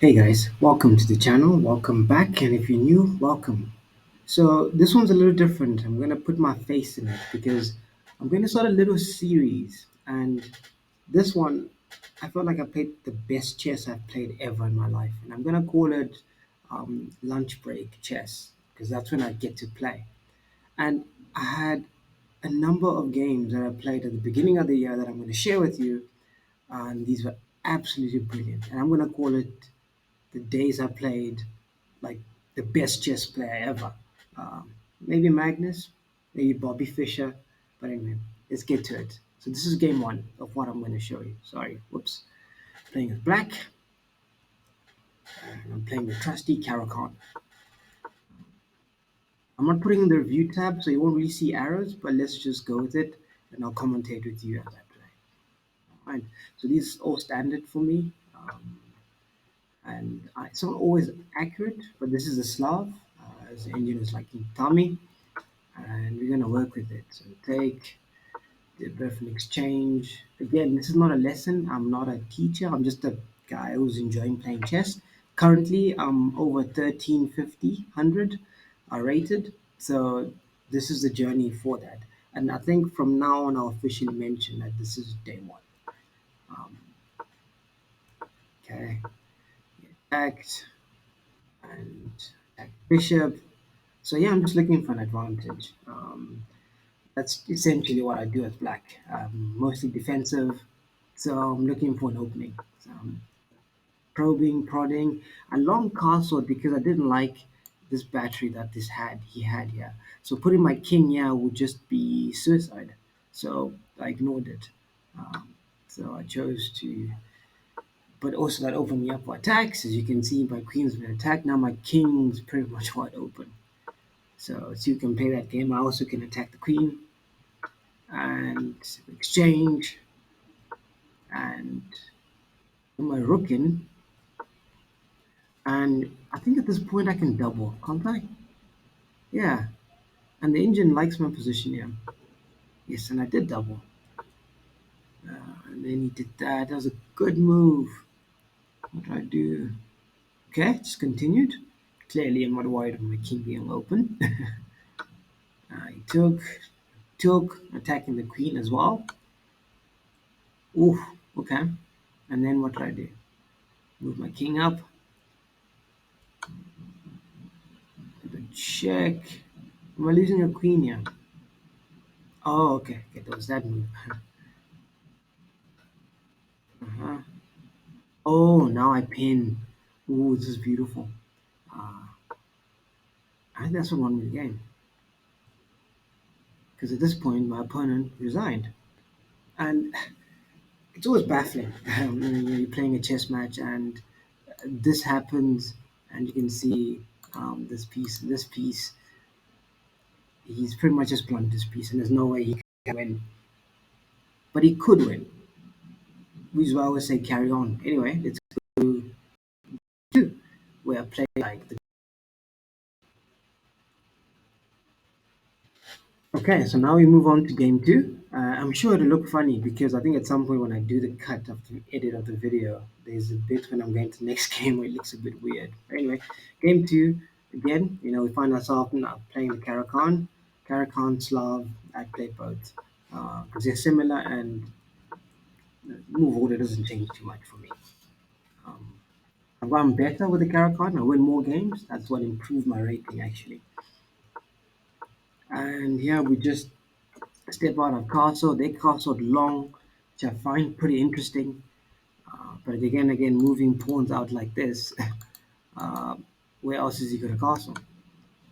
Hey guys, welcome to the channel. Welcome back, and if you're new, welcome. So this one's a little different. I'm gonna put my face in it because I'm gonna start a little series, and this one I felt like I played the best chess I've played ever in my life, and I'm gonna call it lunch break chess because that's when I get to play. And I had a number of games that I played at the beginning of the year that I'm going to share with you, and these were absolutely brilliant. And I'm going to call it the days I played like the best chess player ever. Maybe Magnus, maybe Bobby Fischer, but anyway, let's get to it. So this is game one of what I'm going to show you. Sorry, whoops. Playing as black, and I'm playing the trusty Caracal. I'm not putting in the review tab, so you won't really see arrows, but let's just go with it, and I'll commentate with you as I play. Right. So these are all standard for me, and it's not always accurate, but this is a Slav. As the engine is like in Tommy, and we're gonna work with it. So take the birth and exchange. Again, this is not a lesson. I'm not a teacher. I'm just a guy who's enjoying playing chess. Currently, I'm over 1350, 100 rated. So this is the journey for that. And I think from now on, I'll officially mention that this is day one. Um, okay, act and act bishop. So yeah, I'm just looking for an advantage. That's essentially what I do as black. Mostly defensive, so I'm looking for an opening. So I'm probing, prodding, and long castle because I didn't like this battery that this had he had here. So putting my king here would just be suicide. So I ignored it. Um, so I chose to, but also that opened me up for attacks. As you can see, my queen's been attacked. Now my king's pretty much wide open. So you can play that game. I also can attack the queen and exchange and put my rook in. And I think at this point I can double, can't I? Yeah. And the engine likes my position here. Yes, and I did double. And then he did that. That was a good move. What did I do? Okay, just continued. Clearly, I'm not worried of my king being open. He took, attacking the queen as well. Ooh, okay. And then what did I do? Move my king up. Did a check. Am I losing a queen here? Oh, okay. Okay, that was that move. Uh-huh. Oh, now I pin. Ooh, this is beautiful. Uh, I think that's what won me the game. Because at this point, my opponent resigned. And it's always baffling. You're playing a chess match and this happens, and you can see this piece. He's pretty much just blunted this piece, and there's no way he can win. But he could win, which is why I always say carry on. Anyway, let's go to where I play like the. Okay, so now we move on to game two. I'm sure it'll look funny because I think at some point when I do the cut of the edit of the video, there's a bit when I'm going to the next game where it looks a bit weird. Anyway, game two, again, we find ourselves now playing the Caracal Slav. I play both because they're similar and move order doesn't change too much for me. Um, I've gotten better with the Caracal. I win more games. That's what improved my rating actually. And here we just step out of castle. They castled long, which I find pretty interesting. But again, moving pawns out like this, uh, where else is he going to castle?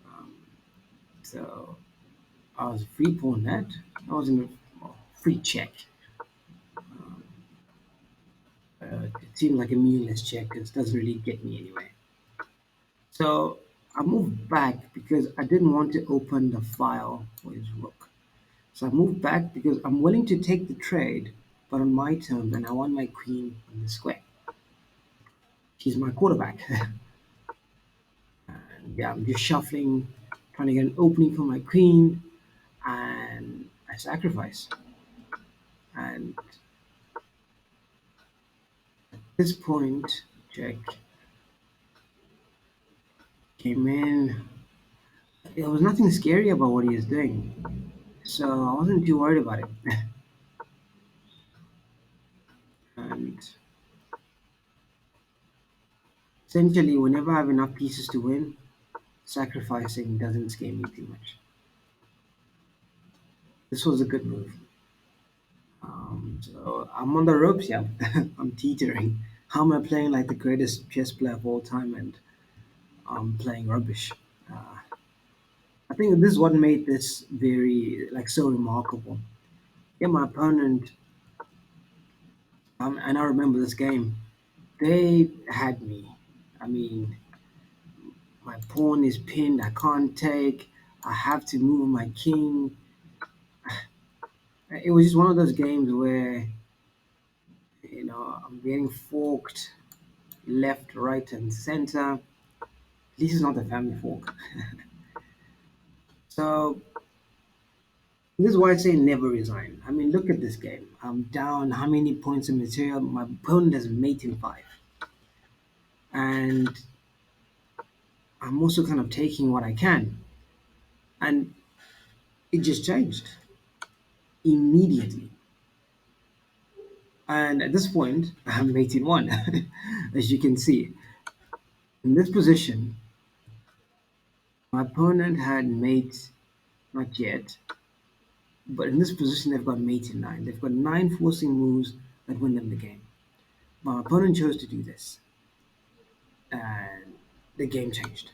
Um, so I was a free pawn that. I was in a free check. Um, it seemed like a meaningless check because it doesn't really get me anywhere. So I moved back because I didn't want to open the file for his rook. So I moved back because I'm willing to take the trade, but on my terms, and I want my queen on the square. She's my quarterback. And yeah, I'm just shuffling, trying to get an opening for my queen, and I sacrifice. And at this point, check. came in. There was nothing scary about what he was doing, so I wasn't too worried about it. And essentially, whenever I have enough pieces to win, sacrificing doesn't scare me too much. This was a good move. So I'm on the ropes, yeah. I'm teetering. How am I playing like the greatest chess player of all time and I'm playing rubbish? Uh, I think this is what made this very like so remarkable. Yeah, my opponent, and I remember this game. They had me. I mean, my pawn is pinned. I can't take. I have to move my king. It was just one of those games where I'm getting forked left, right, and center. At least it's not the family fork. So this is why I say never resign. I mean, look at this game. I'm down how many points of material? My opponent has mate in five, and I'm also kind of taking what I can, and it just changed immediately. And at this point, I'm mate in one, as you can see. In this position, my opponent had mate not yet, but in this position they've got mate in nine. They've got nine forcing moves that win them the game. My opponent chose to do this, and the game changed.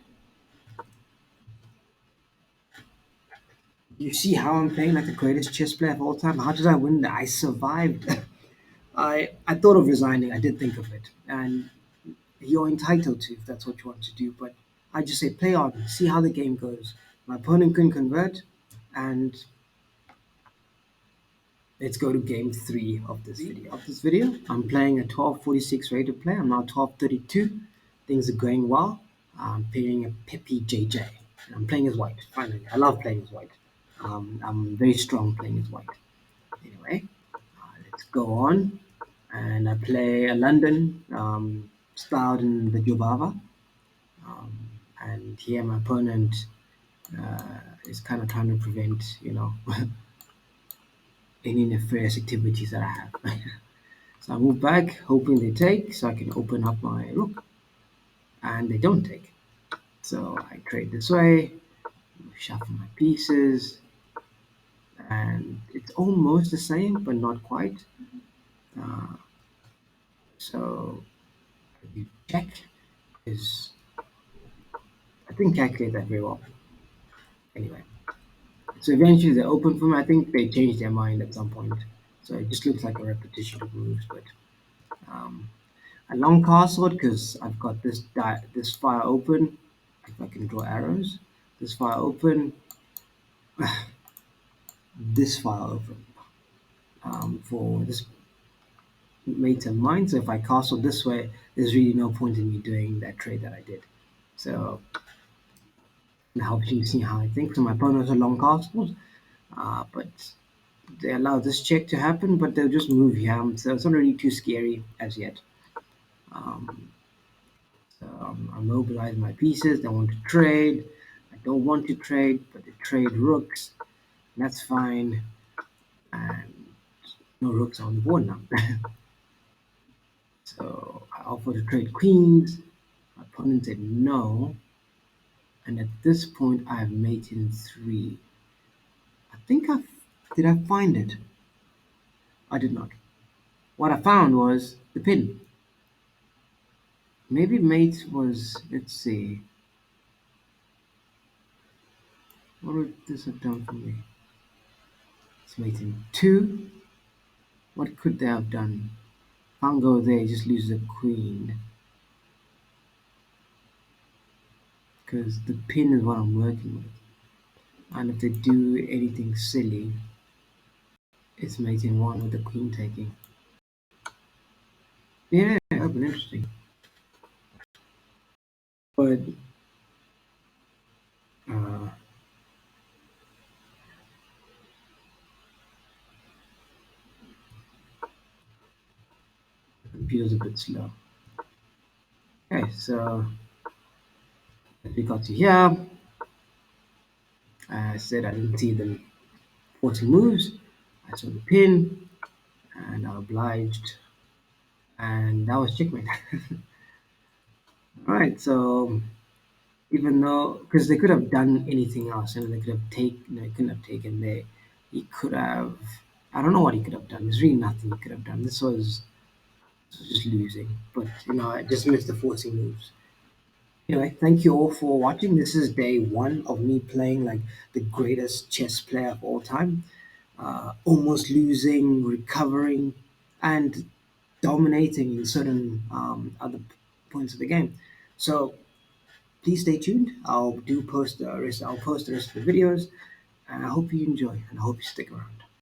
You see how I'm playing like the greatest chess player of all time? How did I win that? I survived. I thought of resigning. I did think of it, and you're entitled to if that's what you want to do. But I just say play on, see how the game goes. My opponent couldn't convert, and let's go to game three of this video. I'm playing a 1246 rated play. I'm now 1232. Things are going well. I'm playing a Peppy JJ. And I'm playing as white. Finally, I love playing as white. I'm very strong playing as white. Anyway, let's go on. And I play a London styled in the Jobava. And here my opponent is kind of trying to prevent, any nefarious activities that I have. So I move back, hoping they take, so I can open up my rook, and they don't take. So I trade this way, shuffle my pieces, and it's almost the same, but not quite. Uh, so you check is, I think, calculate that very well. Anyway, so eventually they open for me. I think they changed their mind at some point. So it just looks like a repetition of moves, but um, a long castle because I've got this fire open. If I can draw arrows, this fire open, this fire open for this mate of mine. So if I castle this way, there's really no point in me doing that trade that I did. So it helps you see how I think. So my opponents are long castles, but they allow this check to happen, but they'll just move here. So it's not really too scary as yet. Um, so I'm mobilizing my pieces. They want to trade. I don't want to trade, but they trade rooks. That's fine. And no rooks on the board now. So I offered to trade queens. My opponent said no. And at this point, I have mate in three. I think I did I find it? I did not. What I found was the pin. Maybe mate was, let's see, what would this have done for me? It's mate in two. What could they have done? Can't go there, just lose the queen. Because the pin is what I'm working with. And if they do anything silly, it's mate in one with the queen taking. Yeah, that would be interesting. But uh, the computer's a bit slow. Okay, so We got to here. I said I didn't see the 40 moves. I saw the pin and I obliged, and that was checkmate. All right, so even though, because they could have done anything else, and they could have taken, they couldn't have taken there. He could have, I don't know what he could have done. There's really nothing he could have done. This was just losing, but I just missed the 40 moves. Anyway, thank you all for watching. This is day one of me playing like the greatest chess player of all time. Almost losing, recovering, and dominating in certain other points of the game. So please stay tuned. I'll post the rest of the videos, and I hope you enjoy and I hope you stick around.